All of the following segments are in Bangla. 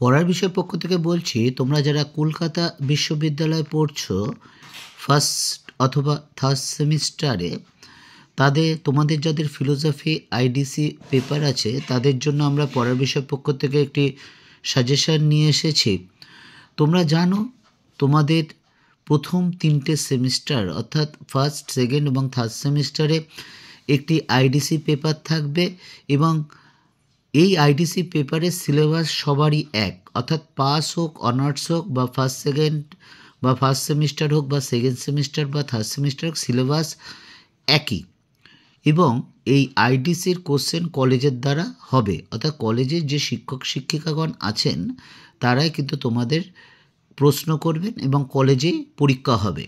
পড়ার বিষয় পক্ষ থেকে বলছি, তোমরা যারা কলকাতা বিশ্ববিদ্যালয়ে পড়ছো ফার্স্ট অথবা থার্ড সেমিস্টারে, তোমাদের যাদের ফিলোসফি আইডিসি পেপার আছে তাদের জন্য আমরা পড়ার বিষয় পক্ষ থেকে একটি সাজেশান নিয়ে এসেছি। তোমরা জানো তোমাদের প্রথম 3টে সেমিস্টার অর্থাৎ ফার্স্ট, সেকেন্ড এবং থার্ড সেমিস্টারে একটি আইডিসি পেপার থাকবে এবং এই আইডিসি পেপারের সিলেবাস সবারই এক, অর্থাৎ পাস হোক, অনার্স হোক বা ফার্স্ট সেকেন্ড বা ফার্স্ট সেমিস্টার হোক বা সেকেন্ড সেমিস্টার বা থার্ড সেমিস্টার হোক, সিলেবাস একই। এবং এই আইডিসির কোশ্চেন কলেজের দ্বারা হবে, অর্থাৎ কলেজের যে শিক্ষক শিক্ষিকাগণ আছেন তারাই কিন্তু তোমাদের প্রশ্ন করবেন এবং কলেজেই পরীক্ষা হবে।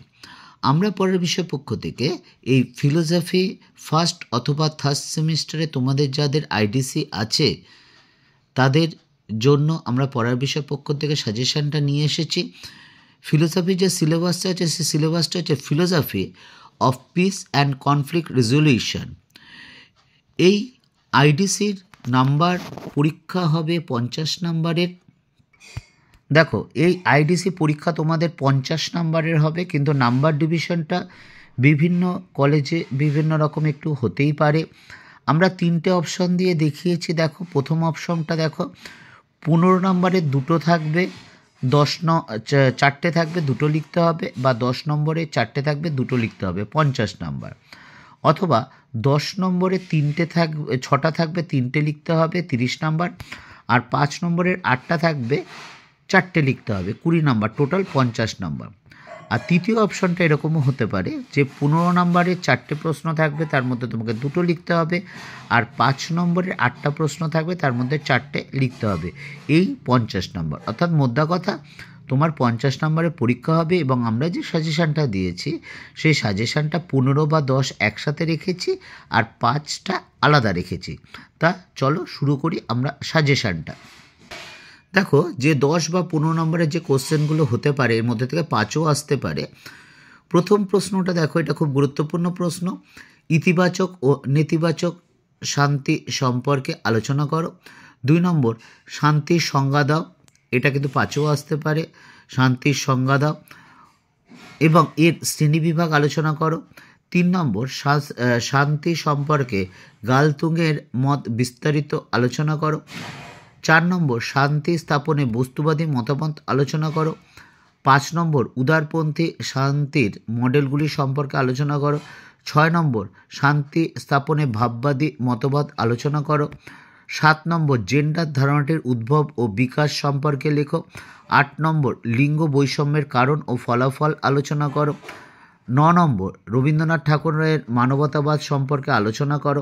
আমরা পরের বিষয় পক্ষ থেকে এই ফিলোসফি ফার্স্ট অথবা থার্ড সেমিস্টারে তোমাদের যাদের আইডিসি আছে তাদের জন্য আমরা পড়ার বিষয় পক্ষ থেকে সাজেশানটা নিয়ে এসেছি। ফিলোসফি যে সিলেবাসটা আছে সেই সিলেবাসটা হচ্ছে philosophy of piece and conflict resolution. এই আইডিসির নাম্বার পরীক্ষা হবে 50 নাম্বারের। দেখো, এই আইডিসি পরীক্ষা তোমাদের 50 নাম্বারের হবে, কিন্তু নাম্বার ডিভিশনটা বিভিন্ন কলেজে বিভিন্ন রকম একটু হতেই পারে। আমরা 3টে অপশন দিয়ে দেখিয়েছি। দেখো, প্রথম অপশনটা দেখো, 15 নম্বরের 2টো থাকবে, 4টে থাকবে 2টো লিখতে হবে, বা 10 নম্বরে 4টে থাকবে 2টো লিখতে হবে, 50 নাম্বার। অথবা 10 নম্বরে 6টা থাকবে 3টে লিখতে হবে, 30 নাম্বার। আর 5 নম্বরের 8টা থাকবে 4টে লিখতে হবে, 20 নাম্বার, টোটাল 50 নাম্বার। আর তৃতীয় অপশনটা এরকমও হতে পারে যে 15 নম্বরের 4টে প্রশ্ন থাকবে, তার মধ্যে তোমাকে 2টো লিখতে হবে, আর 5 নম্বরের 8টা প্রশ্ন থাকবে, তার মধ্যে 4টে লিখতে হবে, এই 50 নাম্বার। অর্থাৎ মোদ্দা কথা, তোমার 50 নম্বরের পরীক্ষা হবে। এবং আমরা যে সাজেশানটা দিয়েছি সেই সাজেশানটা 15 বা 10 একসাথে রেখেছি আর 5টা আলাদা রেখেছি। তা চলো শুরু করি আমরা সাজেশানটা। দেখো, যে 10 বা 15 নম্বরের যে কোশ্চেনগুলো হতে পারে এর মধ্যে থেকে 5ও আসতে পারে। প্রথম প্রশ্নটা দেখো, এটা খুব গুরুত্বপূর্ণ প্রশ্ন। ইতিবাচক ও নেতিবাচক শান্তি সম্পর্কে আলোচনা করো। 2 নম্বর, শান্তির সংজ্ঞা দাও। এটা কিন্তু 5ও আসতে পারে। শান্তির সংজ্ঞা দাও এবং এর শ্রেণীবিভাগ আলোচনা করো। 3 নম্বর, শান্তি সম্পর্কে গালতুঙের মত বিস্তারিত আলোচনা করো। 4 নম্বর, শান্তি স্থাপনে বস্তুবাদী মতামত আলোচনা করো। 5 নম্বর, উদারপন্থী শান্তির মডেলগুলি সম্পর্কে আলোচনা করো। 6 নম্বর, শান্তি স্থাপনে ভাববাদী মতবাদ আলোচনা করো। 7 নম্বর, জেন্ডার ধারণাটির উদ্ভব ও বিকাশ সম্পর্কে লেখো। 8 নম্বর, লিঙ্গ বৈষম্যের কারণ ও ফলাফল আলোচনা করো। 9 নম্বর, রবীন্দ্রনাথ ঠাকুরের মানবতাবাদ সম্পর্কে আলোচনা করো।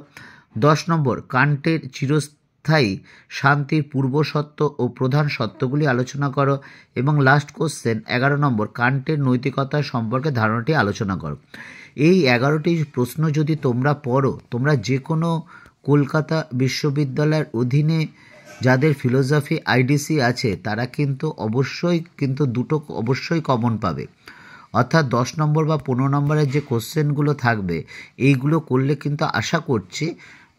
10 নম্বর, কান্টের চিরস্থায়ী শান্তির পূর্বসত্ত্ব ও প্রধান সত্যগুলি আলোচনা করো। এবং লাস্ট কোশ্চেন 11 নম্বর, কান্টের নৈতিকতা সম্পর্কে ধারণাটি আলোচনা করো। এই 11টি প্রশ্ন যদি তোমরা পড়ো, তোমরা যে কোনো কলকাতা বিশ্ববিদ্যালয়ের অধীনে যাদের ফিলোসফি আইডিসি আছে তারা কিন্তু অবশ্যই 2টো অবশ্যই কমন পাবে। অর্থাৎ 10 নম্বর বা 15 নম্বরের যে কোশ্চেনগুলো থাকবে এইগুলো করলে কিন্তু আশা করছি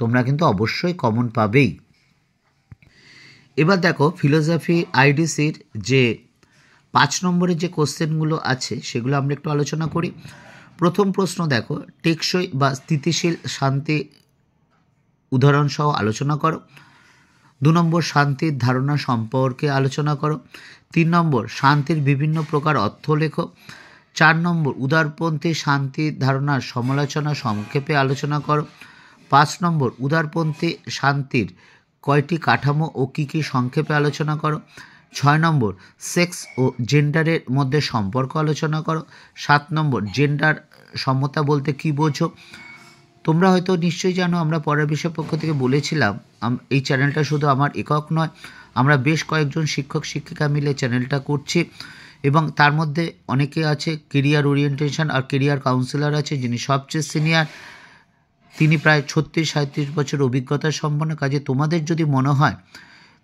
তোমরা কিন্তু অবশ্যই কমন পাবেই। এবার দেখো, ফিলোসফি আইডিসির যে 5 নম্বরের যে কোশ্চেনগুলো আছে সেগুলো আমরা একটু আলোচনা করি। প্রথম প্রশ্ন দেখো, টেকসই বা স্থিতিশীল শান্তি উদাহরণসহ আলোচনা করো। 2 নম্বর, শান্তির ধারণা সম্পর্কে আলোচনা করো। 3 নম্বর, শান্তির বিভিন্ন প্রকার অর্থ লেখো। 4 নম্বর, উদারপন্থী শান্তির ধারণার সমালোচনা সংক্ষেপে আলোচনা করো। 5 নম্বর, উদারপন্থী শান্তির কয়টি কাঠামো ও কী কী সংক্ষেপে আলোচনা করো। 6 নম্বর, সেক্স ও জেন্ডারের মধ্যে সম্পর্ক আলোচনা করো। 7 নম্বর, জেন্ডার সমতা বলতে কী বোঝো। তোমরা হয়তো নিশ্চয়ই জানো, আমরা পড়ার বিষয় পক্ষ থেকে বলেছিলাম এই চ্যানেলটা শুধু আমার একক নয়, আমরা বেশ কয়েকজন শিক্ষক শিক্ষিকা মিলে চ্যানেলটা করছি এবং তার মধ্যে অনেকে আছে কেরিয়ার ওরিয়েন্টেশন আর কেরিয়ার কাউন্সিলর আছে, যিনি সবচেয়ে সিনিয়র। তিনি প্রায় 36-37 বছর অভিজ্ঞতা সম্পন্ন। কাজে তোমাদের যদি মনে হয়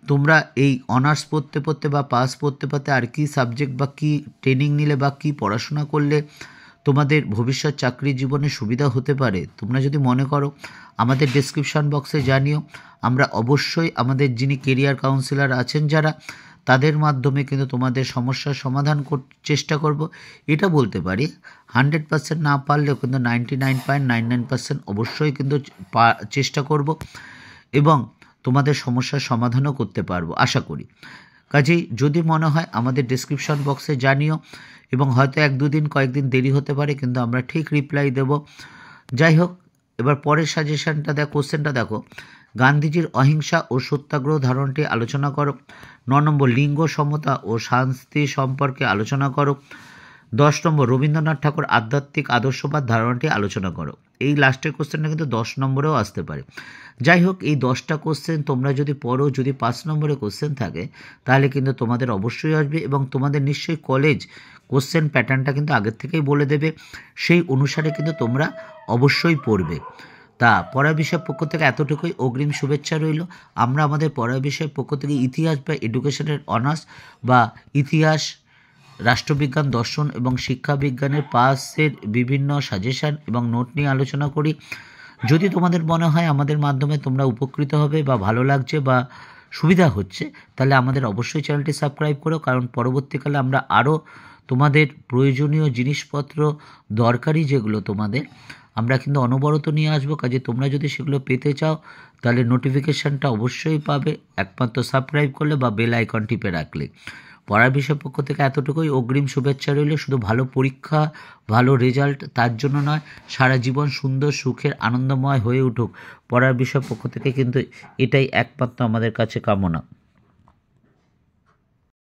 তোমরা এই অনার্স পড়তে পড়তে বা পাস পড়তে পড়তে আর কি সাবজেক্ট বা কি ট্রেনিং নিলে বা কি পড়াশোনা করলে তোমাদের ভবিষ্যৎ চাকরি জীবনে সুবিধা হতে পারে, তোমরা যদি মনে করো আমাদের ডেসক্রিপশন বক্সে জানিও। আমরা অবশ্যই আমাদের যিনি কেরিয়ার কাউন্সিলর আছেন যারা, তাদের মাধ্যমে কিন্তু তোমাদের সমস্যার সমাধান চেষ্টা করব। এটা বলতে পারি 100% না পারলেও কিন্তু 99.99% অবশ্যই কিন্তু চেষ্টা করব এবং তোমাদের সমস্যার সমাধানও করতে পারবো আশা করি। কাজেই যদি মনে হয় আমাদের ডেসক্রিপশন বক্সে জানিও, এবং হয়তো কয়েকদিন দেরি হতে পারে, কিন্তু আমরা ঠিক রিপ্লাই দেব। যাই হোক, এবার পরের সাজেশনটা কোশ্চেনটা দেখো, গান্ধীজির অহিংসা ও সত্যাগ্রহ ধারণাটি আলোচনা করো। 9 নম্বর, লিঙ্গ সমতা ও শান্তি সম্পর্কে আলোচনা করো। 10 নম্বর, রবীন্দ্রনাথ ঠাকুর আধ্যাত্মিক আদর্শবাদ ধারণাটি আলোচনা করো। এই লাস্টের কোশ্চেনটা কিন্তু 10 নম্বরেও আসতে পারে। যাই হোক, এই 10টা কোশ্চেন তোমরা যদি পড়ো, যদি 5 নম্বরে কোশ্চেন থাকে তাহলে কিন্তু তোমাদের অবশ্যই আসবে, এবং তোমাদের নিশ্চয়ই কলেজ কোশ্চেন প্যাটার্নটা কিন্তু আগের থেকেই বলে দেবে, সেই অনুসারে কিন্তু তোমরা অবশ্যই পড়বে। তা পড়া বিষয়ের পক্ষ থেকে এতটুকুই, অগ্রিম শুভেচ্ছা রইল। আমরা আমাদের পড়া বিষয়ের পক্ষ থেকে ইতিহাস বা এডুকেশনের অনার্স বা ইতিহাস, রাষ্ট্রবিজ্ঞান, দর্শন এবং শিক্ষাবিজ্ঞানের পাসের বিভিন্ন সাজেশান এবং নোট নিয়ে আলোচনা করি। যদি তোমাদের মনে হয় আমাদের মাধ্যমে তোমরা উপকৃত হবে বা ভালো লাগছে বা সুবিধা হচ্ছে, তাহলে আমাদের অবশ্যই চ্যানেলটি সাবস্ক্রাইব করো, কারণ পরবর্তীকালে আমরা আরও তোমাদের প্রয়োজনীয় জিনিসপত্র, দরকারি যেগুলো তোমাদের, আমরা কিন্তু অনবরত নিয়ে আসবো। কাজে তোমরা যদি সেগুলো পেতে চাও তাহলে নোটিফিকেশানটা অবশ্যই পাবে একমাত্র সাবস্ক্রাইব করলে বা বেল আইকন টিপে রাখলে। পড়ার বিষয়ের পক্ষ থেকে এতটুকুই, অগ্রিম শুভেচ্ছা রইল। শুধু ভালো পরীক্ষা, ভালো রেজাল্ট তার জন্য নয়, সারা জীবন সুন্দর, সুখের, আনন্দময় হয়ে উঠুক, পড়ার বিষয়ের পক্ষ থেকে কিন্তু এটাই একমাত্র আমাদের কাছে কামনা।